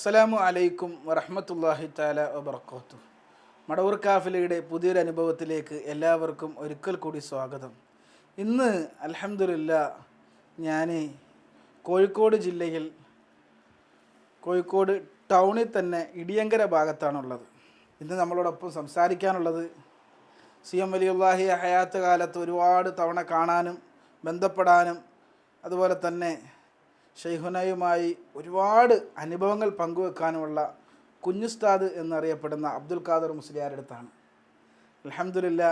അസ്സലാമു അലൈക്കും വറഹ്മത്തുള്ളാഹി തആല വബറകാതുഹു. മടവൂർ കാഫിലയുടെ പുതിയൊരു അനുഭവത്തിലേക്ക് എല്ലാവർക്കും ഒരിക്കൽ കൂടി സ്വാഗതം. ഇന്ന് അൽഹംദുലില്ലാ ഞാൻ കോഴിക്കോട് ജില്ലയിൽ കോഴിക്കോട് ടൗണിൽ തന്നെ ഇടിയങ്കര ഭാഗത്താണുള്ളത്. ഇന്ന് നമ്മളോടൊപ്പം സംസാരിക്കാനുള്ളത് CM വലിയുള്ളാഹി ഹയാത്ത് കാലത്ത് ഒരുപാട് തവണ കാണാനും ബന്ധപ്പെടാനും അതുപോലെ തന്നെ ഷെയ്ഖുനയുമായി ഒരുപാട് അനുഭവങ്ങൾ പങ്കുവെക്കാനുമുള്ള കുഞ്ഞുസ്താദ് എന്നറിയപ്പെടുന്ന അബ്ദുൽ ഖാദർ മുസ്ലിയാരുടെ അടുത്താണ്. അൽഹംദുലില്ലാ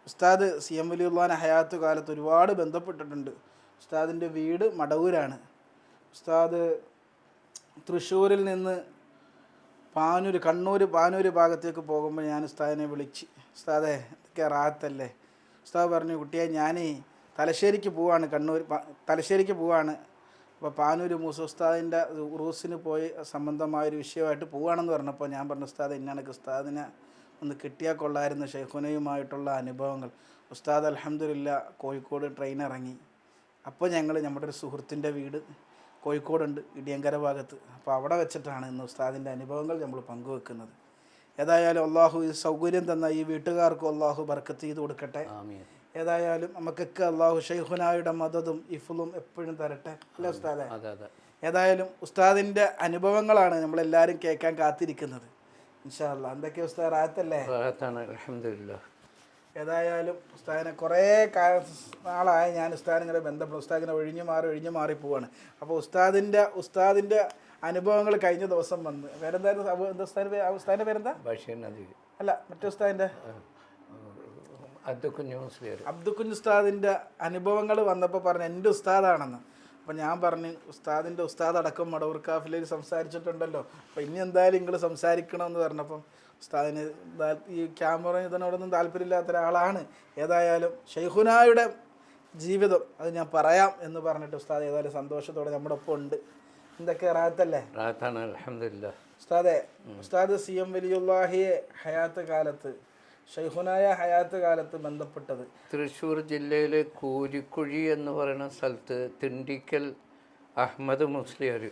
ഉസ്താദ് CM വലിയുള്ളാഹിൻ്റെ ഹയാത്ത് കാലത്ത് ഒരുപാട് ബന്ധപ്പെട്ടിട്ടുണ്ട്. ഉസ്താദിൻ്റെ വീട് മടവൂരാണ്. ഉസ്താദ് തൃശ്ശൂരിൽ നിന്ന് പാനൂർ ഭാഗത്തേക്ക് പോകുമ്പോൾ ഞാൻ ഉസ്താദിനെ വിളിച്ച്, ഉസ്താദേ ഇതൊക്കെ റാഹത്തല്ലേ? ഉസ്താദ് പറഞ്ഞു, കുട്ടിയെ ഞാൻ തലശ്ശേരിക്ക് പോവാണ്, അപ്പോൾ പാനൂർ മൂസ ഉസ്താദിൻ്റെ ഉറൂസിന് പോയി സംബന്ധമായൊരു വിഷയമായിട്ട് പോവുകയാണെന്ന് പറഞ്ഞപ്പോൾ ഞാൻ പറഞ്ഞു, ഉസ്താദ് ഇന്നണക്ക് ഉസ്താദിനെ ഒന്ന് കിട്ടിയാൽ കൊള്ളായിരുന്നു, ഷെയ്ഖുനയുമായിട്ടുള്ള അനുഭവങ്ങൾ. ഉസ്താദ് അൽഹംദുലില്ലാ കോഴിക്കോട് ട്രെയിൻ ഇറങ്ങി. അപ്പോൾ നമ്മുടെ ഒരു സുഹൃത്തിൻ്റെ വീട് കോഴിക്കോടുണ്ട്, ഇടിയങ്കര ഭാഗത്ത്. അപ്പോൾ അവിടെ വെച്ചിട്ടാണ് ഇന്ന് ഉസ്താദിൻ്റെ അനുഭവങ്ങൾ നമ്മൾ പങ്കുവെക്കുന്നത്. ഏതായാലും അള്ളാഹു ഈ സൗകര്യം തന്ന ഈ വീട്ടുകാർക്കും അള്ളാഹു ബർക്കത്ത് ചെയ്ത് കൊടുക്കട്ടെ. ഏതായാലും നമുക്കൊക്കെ അള്ളാഹു ഷെയ്ഖുനായുടെ മദതും ഇഫ്ലും എപ്പോഴും തരട്ടെ, അല്ലേ ഉസ്താദെ? ഏതായാലും ഉസ്താദിൻ്റെ അനുഭവങ്ങളാണ് നമ്മളെല്ലാവരും കേൾക്കാൻ കാത്തിരിക്കുന്നത്. ഇൻഷാ അല്ലാ. എന്തൊക്കെയാ ഉസ്താദ്, റാഹത്തല്ലേ? അൽഹംദുലില്ലാ. ഏതായാലും ഉസ്താദിനെ കുറേ നാളായി ഞാൻ ഉസ്താദിനെ ബന്ധപ്പെടും. ഉസ്താദിനെ ഒഴിഞ്ഞു മാറി പോവാണ്. അപ്പോൾ ഉസ്താദിൻ്റെ അനുഭവങ്ങൾ കഴിഞ്ഞ ദിവസം വന്ന് പേരെന്തായിരുന്നു ഉസ്താദിൻ്റെ പേരെന്താ? അല്ല, മറ്റേ ഉസ്താദിൻ്റെ അബ്ദുക്കുഞ്ഞ് ഉസ്താദിൻ്റെ അനുഭവങ്ങൾ വന്നപ്പോൾ പറഞ്ഞു എൻ്റെ ഉസ്താദാണെന്ന്. അപ്പോൾ ഞാൻ പറഞ്ഞു, ഉസ്താദിൻ്റെ ഉസ്താദ് അടക്കം മടവൂർ കാഫിലയിൽ സംസാരിച്ചിട്ടുണ്ടല്ലോ, അപ്പോൾ ഇനി എന്തായാലും നിങ്ങൾ സംസാരിക്കണമെന്ന് പറഞ്ഞപ്പം ഉസ്താദിന് ഈ ക്യാമറ ഇതിനോടൊന്നും താല്പര്യമില്ലാത്ത ഒരാളാണ്. ഏതായാലും ഷെയ്ഖുനായുടെ ജീവിതം അത് ഞാൻ പറയാം എന്ന് പറഞ്ഞിട്ട് ഉസ്താദ് ഏതായാലും സന്തോഷത്തോടെ നമ്മുടെ ഒപ്പം ഉണ്ട്. എന്തൊക്കെ റാഹത്തല്ലേ? അൽഹംദുലില്ലാ. ഉസ്താദ് CM വലിയുള്ളാഹിയെ ഹയാത്ത് കാലത്ത് ഷെയ്ഖുനായ ഹയാത്ത് കാലത്ത് ബന്ധപ്പെട്ടത് തൃശ്ശൂർ ജില്ലയിലെ കൂരിക്കുഴി എന്ന് പറയുന്ന സ്ഥലത്ത് തിണ്ടിക്കൽ അഹമ്മദ് മുസ്ലിയാർ,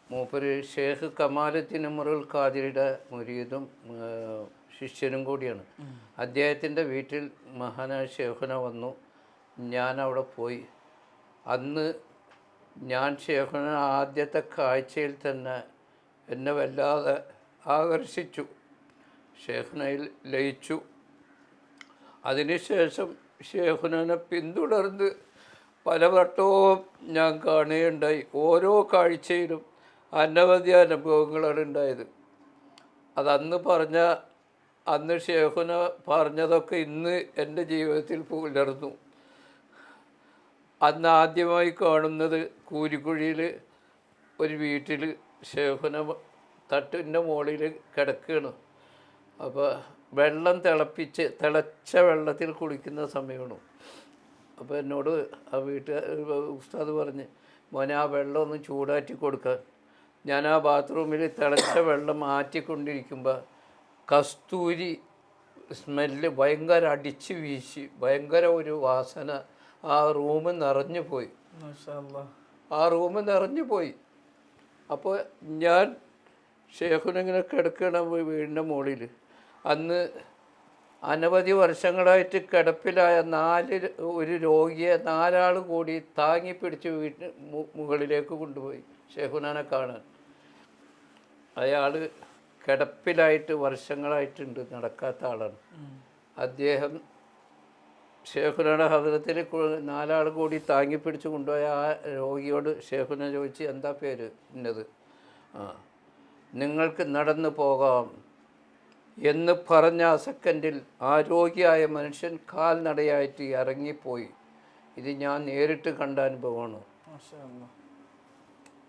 മൂപ്പര് ഷേഖ് കമാലുദ്ദീൻ ഉമറുൽ ഖാദിരിയുടെ മുരീദും ശിഷ്യനും കൂടിയാണ്. അദ്ദേഹത്തിൻ്റെ വീട്ടിൽ മഹാനായ ഷേഖുന വന്നു. ഞാൻ അവിടെ പോയി. അന്ന് ഞാൻ ഷേഖുന ആദ്യത്തെ കാഴ്ചയിൽ തന്നെ എന്നെ വല്ലാതെ ആകർഷിച്ചു, ഷേഖുനയിൽ ലയിച്ചു. അതിനുശേഷം ഷേഖുനനെ പിന്തുടർന്ന് പലവട്ടവും ഞാൻ കാണുകയുണ്ടായി. ഓരോ കാഴ്ചയിലും അനവധി അനുഭവങ്ങളാണ് ഉണ്ടായത്. അന്ന് ഷേഖുന പറഞ്ഞതൊക്കെ ഇന്ന് എൻ്റെ ജീവിതത്തിൽ പുലർന്നു. അന്ന് ആദ്യമായി കാണുന്നത് കൂരിക്കുഴിയിൽ ഒരു വീട്ടിൽ ഷേഖുന തട്ടിൻ്റെ മുകളിൽ കിടക്കുകയാണ്. അപ്പോൾ വെള്ളം തിളച്ച വെള്ളത്തിൽ കുളിക്കുന്ന സമയമാണ്. അപ്പോൾ എന്നോട് ആ ഉസ്താദ് പറഞ്ഞ്, മോനെ ആ വെള്ളം ഒന്ന് ചൂടാറ്റി കൊടുക്കാൻ. ഞാൻ ആ ബാത്റൂമിൽ തിളച്ച വെള്ളം മാറ്റിക്കൊണ്ടിരിക്കുമ്പോൾ കസ്തൂരി സ്മെല്ല് ഭയങ്കര അടിച്ച് വീശി, ഭയങ്കര ഒരു വാസന. ആ റൂം നിറഞ്ഞു പോയി. അപ്പോൾ ഞാൻ ഷേഖുനിങ്ങനെ കിടക്കണം വീടിൻ്റെ മുകളിൽ. അന്ന് അനവധി വർഷങ്ങളായിട്ട് കിടപ്പിലായ ഒരു രോഗിയെ 4 ആൾ കൂടി താങ്ങി പിടിച്ച് വീട്ടിന് മുകളിലേക്ക് കൊണ്ടുപോയി ഷേഖുനാനെ കാണാൻ. അയാൾ കിടപ്പിലായിട്ട് വർഷങ്ങളായിട്ടുണ്ട്, നടക്കാത്ത ആളാണ്. അദ്ദേഹം ഷേഖുനയുടെ ഹദ്റത്തിൽ 4 ആൾ കൂടി താങ്ങി പിടിച്ച് കൊണ്ടുപോയ ആ രോഗിയോട് ഷേഖുന ചോദിച്ച്, എന്താ പേര്? ഇന്നത്. നിങ്ങൾക്ക് നടന്നു പോകാം എന്ന് പറഞ്ഞ ആ സെക്കൻഡിൽ ആ രോഗിയായ മനുഷ്യൻ കാൽനടയായിട്ട് ഇറങ്ങിപ്പോയി. ഇത് ഞാൻ നേരിട്ട് കണ്ട അനുഭവമാണ്.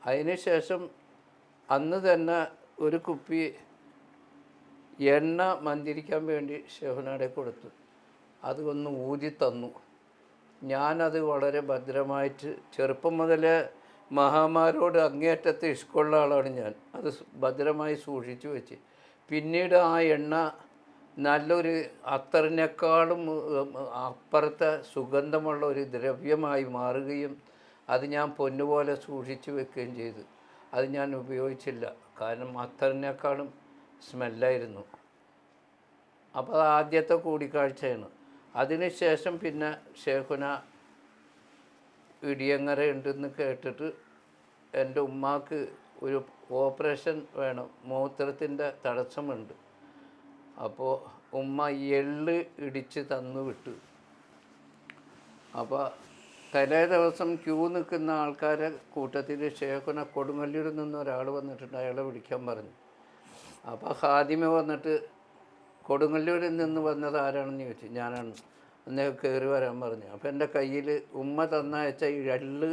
അതിനുശേഷം അന്ന് തന്നെ ഒരു കുപ്പി എണ്ണ മന്ദിരിക്കാൻ വേണ്ടി ഷെഹുനയുടെ കൊടുത്തു. അത് ഒന്ന് ഊതി തന്നു. ഞാനത് വളരെ ഭദ്രമായിട്ട്, ചെറുപ്പം മുതലേ മഹാമാരോട് അങ്ങേയറ്റത്തെ ഇഷ്കുള്ള ആളാണ് ഞാൻ. അത് ഭദ്രമായി സൂക്ഷിച്ചു വെച്ച്. പിന്നീട് ആ എണ്ണ നല്ലൊരു അത്തറിനേക്കാളും അപ്പുറത്തെ സുഗന്ധമുള്ള ഒരു ദ്രവ്യമായി മാറുകയും അത് ഞാൻ പൊന്നുപോലെ സൂക്ഷിച്ചു വെക്കുകയും ചെയ്തു. അത് ഞാൻ ഉപയോഗിച്ചില്ല. കാരണം അത്തറിനേക്കാളും സ്മെല്ലായിരുന്നു. അപ്പോൾ അത് ആദ്യത്തെ കൂടിക്കാഴ്ചയാണ്. അതിനുശേഷം പിന്നെ ഷേഖുന ഇടിയങ്ങര ഉണ്ടെന്ന് കേട്ടിട്ട് എൻ്റെ ഉമ്മാക്ക് ഒരു ഓപ്പറേഷൻ വേണം, മൂത്രത്തിൻ്റെ തടസ്സമുണ്ട്. അപ്പോൾ ഉമ്മ എള്ള് ഇടിച്ച് തന്നു വിട്ടു. അപ്പോൾ തലേ ദിവസം ക്യൂ നിൽക്കുന്ന ആൾക്കാരെ കൂട്ടത്തിൽ ഷേഖുന കൊടുങ്ങല്ലൂരിൽ നിന്ന് ഒരാൾ വന്നിട്ടുണ്ട്, അയാളെ വിളിക്കാൻ പറഞ്ഞു. അപ്പോൾ ഹാദിമ വന്നിട്ട് കൊടുങ്ങല്ലൂരിൽ നിന്ന് വന്നത് ആരാണെന്ന് ചോദിച്ചു. ഞാനാണ്. അദ്ദേഹം കയറി വരാൻ പറഞ്ഞു. അപ്പോൾ എൻ്റെ കയ്യിൽ ഉമ്മ തന്നയച്ച എള്ള്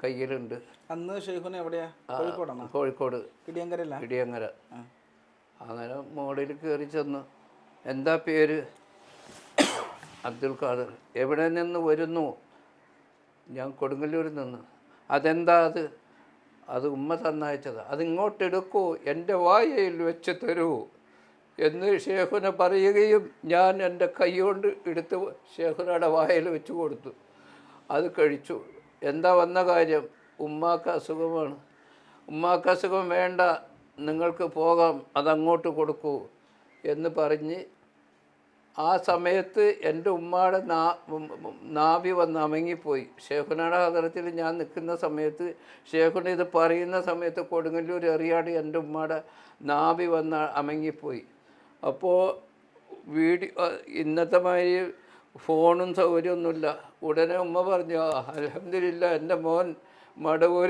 കയ്യിലുണ്ട്. അന്ന് ഷെയ്ഖുന എവിടെയാ? കോഴിക്കോടാണോ? കോഴിക്കോട് ഇടിയങ്കരല്ല? ഇടിയങ്ങര. അങ്ങനെ മോളിൽ കയറി ചെന്നു. എന്താ പേര്? അബ്ദുൽ ഖാദർ. എവിടെ നിന്ന് വരുന്നു? ഞാൻ കൊടുങ്ങല്ലൂരിൽ നിന്ന്. അതെന്താ അത്? അത് ഉമ്മ തന്നയച്ചത്. അതിങ്ങോട്ടെടുക്കൂ, എൻ്റെ വായയിൽ വെച്ച് തരൂ എന്ന് ഷേഖുന പറയുകയും ഞാൻ എൻ്റെ കൈ കൊണ്ട് എടുത്ത് ഷേഖുനയുടെ വായയിൽ വെച്ച് കൊടുത്തു. അത് കഴിച്ചു. എന്താ വന്ന കാര്യം? ഉമ്മാക്ക് അസുഖമാണ്. ഉമ്മാക്ക് അസുഖം വേണ്ട, നിങ്ങൾക്ക് പോകാം, അതങ്ങോട്ട് കൊടുക്കൂ എന്ന് പറഞ്ഞ് ആ സമയത്ത് എൻ്റെ ഉമ്മയുടെ നാഭി വന്ന് അമങ്ങിപ്പോയി. ഷേഖുനയുടെ ഹദറത്തിൽ ഞാൻ നിൽക്കുന്ന സമയത്ത്, ഷേഖുന ഇത് പറയുന്ന സമയത്ത് കൊടുങ്ങല്ലൂർ എറിയാട് എൻ്റെ ഉമ്മയുടെ നാഭി വന്ന് അമങ്ങിപ്പോയി. അപ്പോൾ ഇന്നത്തെ മാതിരി ഫോണും സൗകര്യമൊന്നുമില്ല. ഉടനെ ഉമ്മ പറഞ്ഞു, അൽഹംദുലില്ലാ എൻ്റെ മോൻ മടവൂർ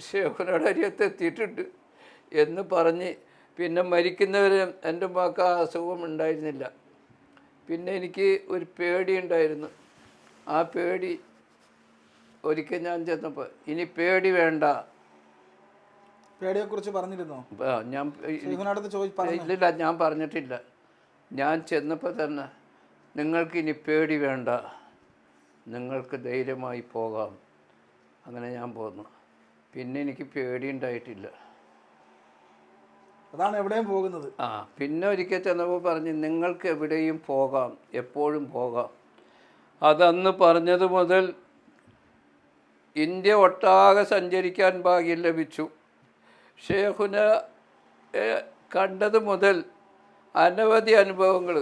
ഷേഖുനയുടെ അരിയത്ത് എത്തിയിട്ടുണ്ട് എന്ന് പറഞ്ഞ് പിന്നെ മരിക്കുന്നവരെ എൻ്റെ ഉമ്മക്ക് ആ അസുഖം ഉണ്ടായിരുന്നില്ല. പിന്നെ എനിക്ക് ഒരു പേടിയുണ്ടായിരുന്നു. ആ പേടി ഒരിക്കൽ ഞാൻ ചെന്നപ്പോൾ, ഇനി പേടി വേണ്ട. പേടിയെക്കുറിച്ച് പറഞ്ഞിരുന്നോ? ഞാൻ ഇല്ലില്ല, ഞാൻ പറഞ്ഞിട്ടില്ല. ഞാൻ ചെന്നപ്പോൾ തന്നെ നിങ്ങൾക്കിനി പേടി വേണ്ട, നിങ്ങൾക്ക് ധൈര്യമായി പോകാം. അങ്ങനെ ഞാൻ പോന്നു. പിന്നെ എനിക്ക് പേടി ഉണ്ടായിട്ടില്ല. അതാണ് എവിടെയും പോകുന്നത്. പിന്നെ ഒരിക്കൽ ചെന്നപ്പോൾ പറഞ്ഞ് നിങ്ങൾക്ക് എവിടെയും പോകാം, എപ്പോഴും പോകാം. അതന്ന് പറഞ്ഞത് മുതൽ ഇന്ത്യ ഒട്ടാകെ സഞ്ചരിക്കാൻ ഭാഗ്യം ലഭിച്ചു. ഷേഖുന കണ്ടത് മുതൽ അനവധി അനുഭവങ്ങൾ